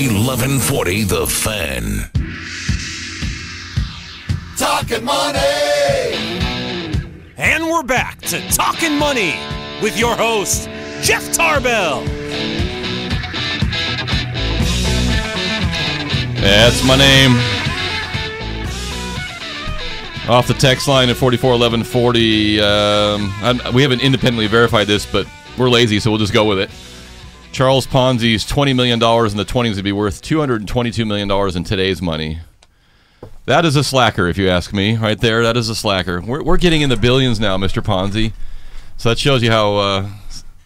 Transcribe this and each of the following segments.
1140 The Fan. Talkin Money! And we're back to Talkin Money with your host, Jeff Tarbell. That's my name. Off the text line at 441140. We haven't independently verified this, but we're lazy, so we'll just go with it. Charles Ponzi's $20 million in the 20s would be worth $222 million in today's money. That is a slacker, if you ask me. Right there, that is a slacker. We're getting in the billions now, Mr. Ponzi. So that shows you how.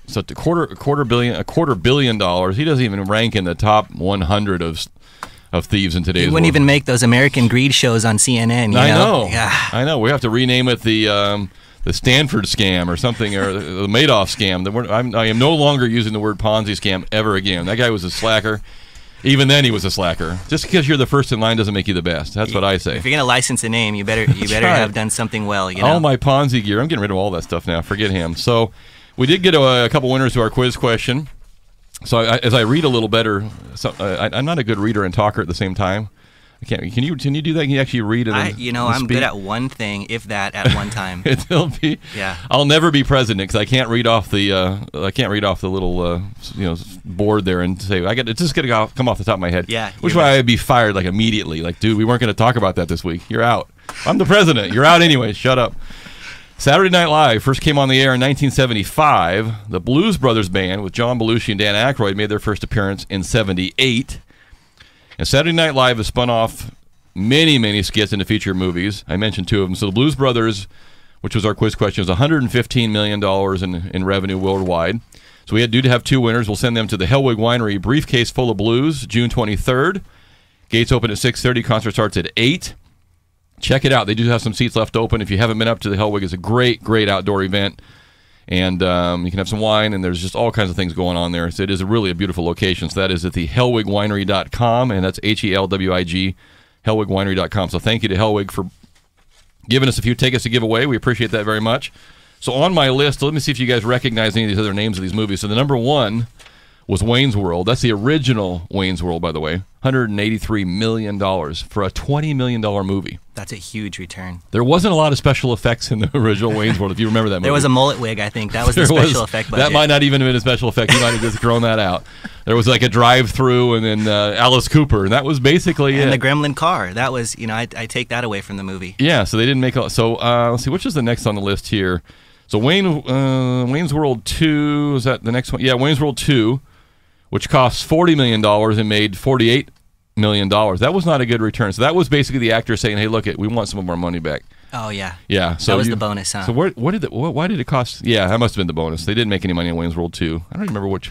So a quarter billion dollars. He doesn't even rank in the top 100 of thieves in today's world. He wouldn't even make those American Greed shows on CNN. I know. Yeah. I know. We have to rename it the Stanford scam or something, or the Madoff scam. I am no longer using the word Ponzi scam ever again. That guy was a slacker. Even then, he was a slacker. Just because you're the first in line doesn't make you the best. That's what I say. If you're gonna license a name, you better have done something well. You know? All my Ponzi gear. I'm getting rid of all that stuff now. Forget him. So we did get a couple winners to our quiz question. So as I read a little better, I'm not a good reader and talker at the same time. I can't. Can you do that? Can you actually read it? I'm good at one thing, if that, at one time. It'll be. Yeah. I'll never be president because I can't read off the. Little board there and say it's just gonna come off the top of my head. Yeah. Which way I'd be fired like immediately. Like, dude, we weren't gonna talk about that this week. You're out. I'm the president. You're out anyway. Shut up. Saturday Night Live first came on the air in 1975. The Blues Brothers Band with John Belushi and Dan Aykroyd made their first appearance in 78. And Saturday Night Live has spun off many, many skits into feature movies. I mentioned two of them. So the Blues Brothers, which was our quiz question, is $115 million in revenue worldwide. So we do have two winners. We'll send them to the Hellwig Winery Briefcase Full of Blues, June 23rd. Gates open at 6:30. Concert starts at 8. Check it out. They do have some seats left open. If you haven't been up to the Hellwig, it's a great, great outdoor event. And you can have some wine, and there's just all kinds of things going on there. So it is really a beautiful location. So that is at the hellwigwinery.com, and that's HELWIG, hellwigwinery.com. So thank you to Hellwig for giving us a few tickets to give away. We appreciate that very much. So on my list, let me see if you guys recognize any of these other names of these movies. So the number one was Wayne's World. That's the original Wayne's World, by the way. $183 million for a $20 million movie. That's a huge return. There wasn't a lot of special effects in the original Wayne's World, if you remember that movie. There was a mullet wig, I think. That was the special effect budget. That might not even have been a special effect. You might have just thrown that out. There was like a drive-through and then Alice Cooper, and that was basically it. And the Gremlin car. That was, I take that away from the movie. Yeah, so they didn't make a... So let's see, which is the next on the list here? So Wayne's World 2, is that the next one? Yeah, Wayne's World 2, which cost $40 million and made $48 million. That was not a good return. So that was basically the actor saying, "Hey, look, we want some of our money back." Oh yeah. Yeah. So that was the bonus, huh? So why did it cost? Yeah, that must have been the bonus. They didn't make any money on Wayne's World 2. I don't remember what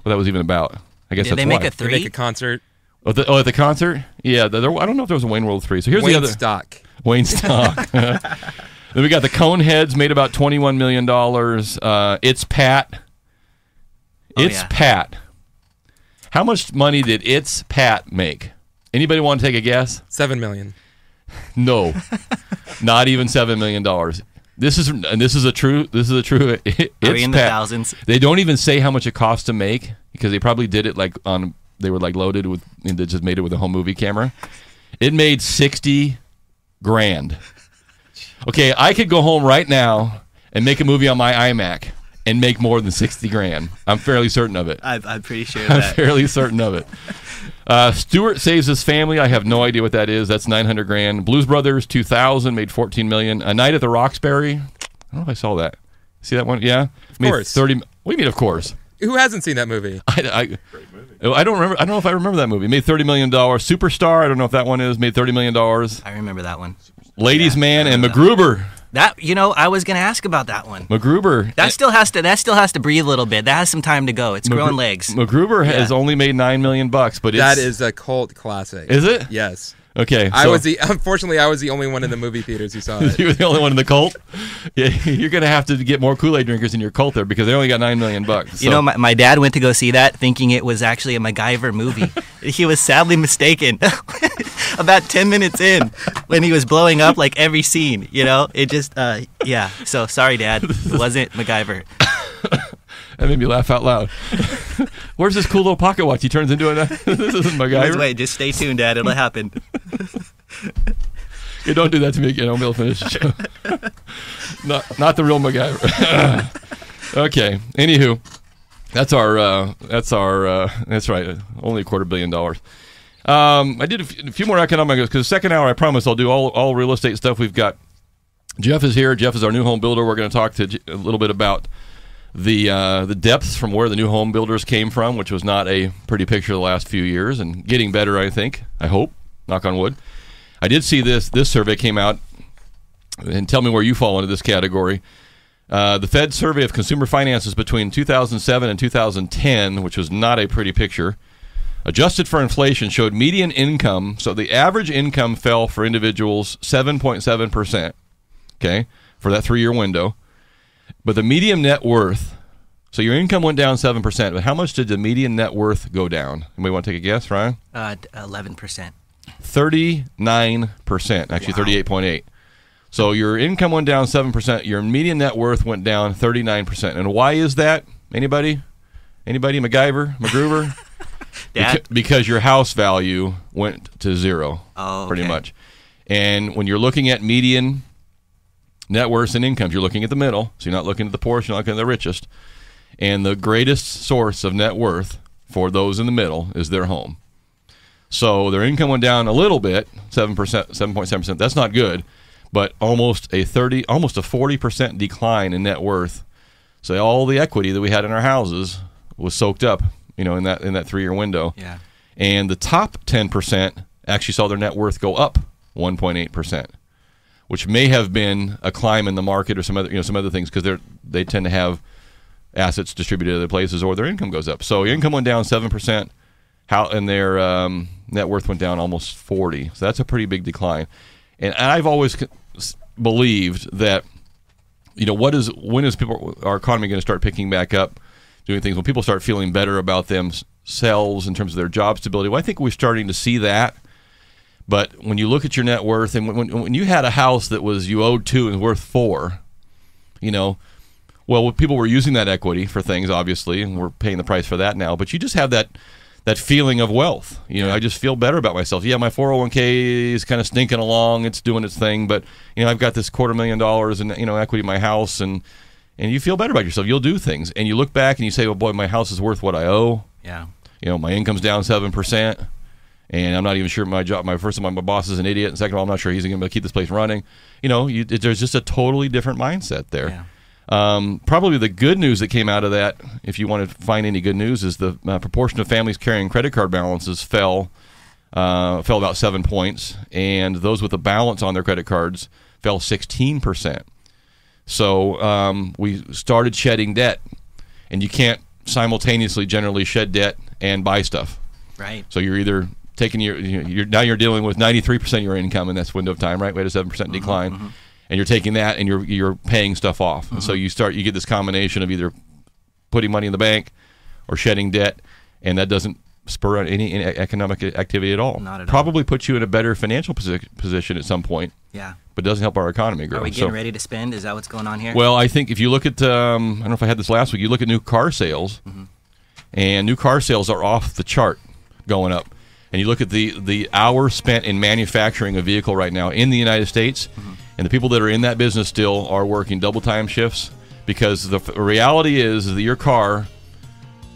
that was even about. I guess did that's they make why. a 3? They make a concert. At the concert? Yeah. I don't know if there was a Wayne World 3. So here's Wayne the other stock. Wayne stock. Then we got the Coneheads, made about $21 million. It's Pat. Pat. How much money did It's Pat make? Anybody want to take a guess? $7 million. No, not even $7 million. This is a true. Are we in the thousands? They don't even say how much it cost to make because they probably did it like on. They were like loaded with. And they just made it with a home movie camera. It made $60,000. Okay, I could go home right now and make a movie on my iMac and make more than $60,000. I'm fairly certain of it. I'm pretty sure of that. I'm fairly certain of it. Stewart Saves His Family. I have no idea what that is. That's $900,000. Blues Brothers 2000 made $14 million. A Night at the Roxbury. I don't know if I saw that. See that one? Yeah. Of course. What do you mean? Of course. Who hasn't seen that movie? Great movie. I don't remember. I don't know if I remember that movie. Made $30 million. Superstar. I don't know if that one is. Made $30 million. I remember that one. Ladies Man and MacGruber. That I was gonna ask about that one. MacGruber. That still has to breathe a little bit. That has some time to go. It's growing legs. MacGruber has only made $9 million, but that is a cult classic. Is it? Yes. Okay. Unfortunately, I was the only one in the movie theaters who saw it. You were the only one in the cult? Yeah, you're going to have to get more Kool-Aid drinkers in your cult there because they only got $9 million. So. My dad went to go see that thinking it was actually a MacGyver movie. He was sadly mistaken about 10 minutes in when he was blowing up like every scene, It just, So sorry, Dad. It wasn't MacGyver. That made me laugh out loud. Where's this cool little pocket watch he turns into? This isn't MacGyver. Wait, just stay tuned, Dad. It'll happen. Hey, don't do that to me again. I'll be able to finish the show. Not the real MacGyver. Okay. Anywho, that's right. Only $250 million. I did a few more economics because the second hour, I promise I'll do all real estate stuff. We've got Jeff is here. Jeff is our new home builder. We're going to talk to a little bit about the depths from where the new home builders came from, which was not a pretty picture the last few years, and getting better, I think. I hope. Knock on wood. I did see this survey came out, and tell me where you fall into this category. The Fed survey of consumer finances between 2007 and 2010, which was not a pretty picture, adjusted for inflation, showed median income. So the average income fell for individuals 7.7%, okay, for that 3-year window. But the median net worth, so your income went down 7%, but how much did the median net worth go down? Anybody want to take a guess, Ryan? 11%. 39%, actually 38.8. So your income went down 7%, your median net worth went down 39%. And why is that? Anybody? MacGruber? Dad? Because your house value went to zero, pretty much. And when you're looking at median net worths and incomes, you're looking at the middle, so you're not looking at the poorest, you're not looking at the richest. And the greatest source of net worth for those in the middle is their home. So their income went down a little bit, 7.7%. That's not good, but almost a 40% decline in net worth. So all the equity that we had in our houses was soaked up, in that 3-year window. Yeah. And the top 10% actually saw their net worth go up 1.8%, which may have been a climb in the market or some other things, because they tend to have assets distributed to other places, or their income goes up. So your income went down 7%. And their net worth went down almost 40%. So that's a pretty big decline. And I've always believed that, when is our economy going to start picking back up, doing things, when people start feeling better about themselves in terms of their job stability? Well, I think we're starting to see that. But when you look at your net worth, and when you had a house that you owed 2 and worth 4, well, people were using that equity for things, obviously, and we're paying the price for that now. But you just have that feeling of wealth. I just feel better about myself. Yeah, my 401k is kind of stinking along. It's doing its thing. But, I've got this $250,000 in, equity in my house. And you feel better about yourself. You'll do things. And you look back and you say, oh, boy, my house is worth what I owe. Yeah. My income's down 7%. And I'm not even sure my boss is an idiot. And second of all, I'm not sure he's going to keep this place running. There's just a totally different mindset there. Yeah. Probably the good news that came out of that, if you want to find any good news, is the proportion of families carrying credit card balances fell about 7 points, and those with a balance on their credit cards fell 16%. So we started shedding debt, and you can't simultaneously generally shed debt and buy stuff. Right. So you're either taking you're dealing with 93% of your income in this window of time, right? We had a 7% decline. Mm-hmm. And you're taking that and you're paying stuff off. Mm-hmm. And so you get this combination of either putting money in the bank or shedding debt, and that doesn't spur on any economic activity at all. Not at all. Probably puts you in a better financial position at some point. Yeah. But doesn't help our economy grow. Are we getting ready to spend? Is that what's going on here? Well, I think if you look at, I don't know if I had this last week, you look at new car sales, mm-hmm. and new car sales are off the chart going up. And you look at the hours spent in manufacturing a vehicle right now in the United States, mm-hmm. and the people that are in that business still are working double-time shifts, because the reality is that your car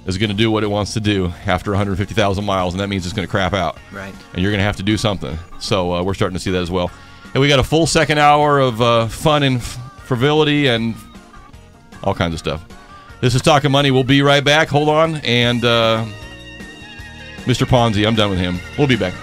is going to do what it wants to do after 150,000 miles, and that means it's going to crap out. Right. And you're going to have to do something. So we're starting to see that as well. And we got a full second hour of fun and frivolity and all kinds of stuff. This is Talkin Money. We'll be right back. Hold on. And Mr. Ponzi, I'm done with him. We'll be back.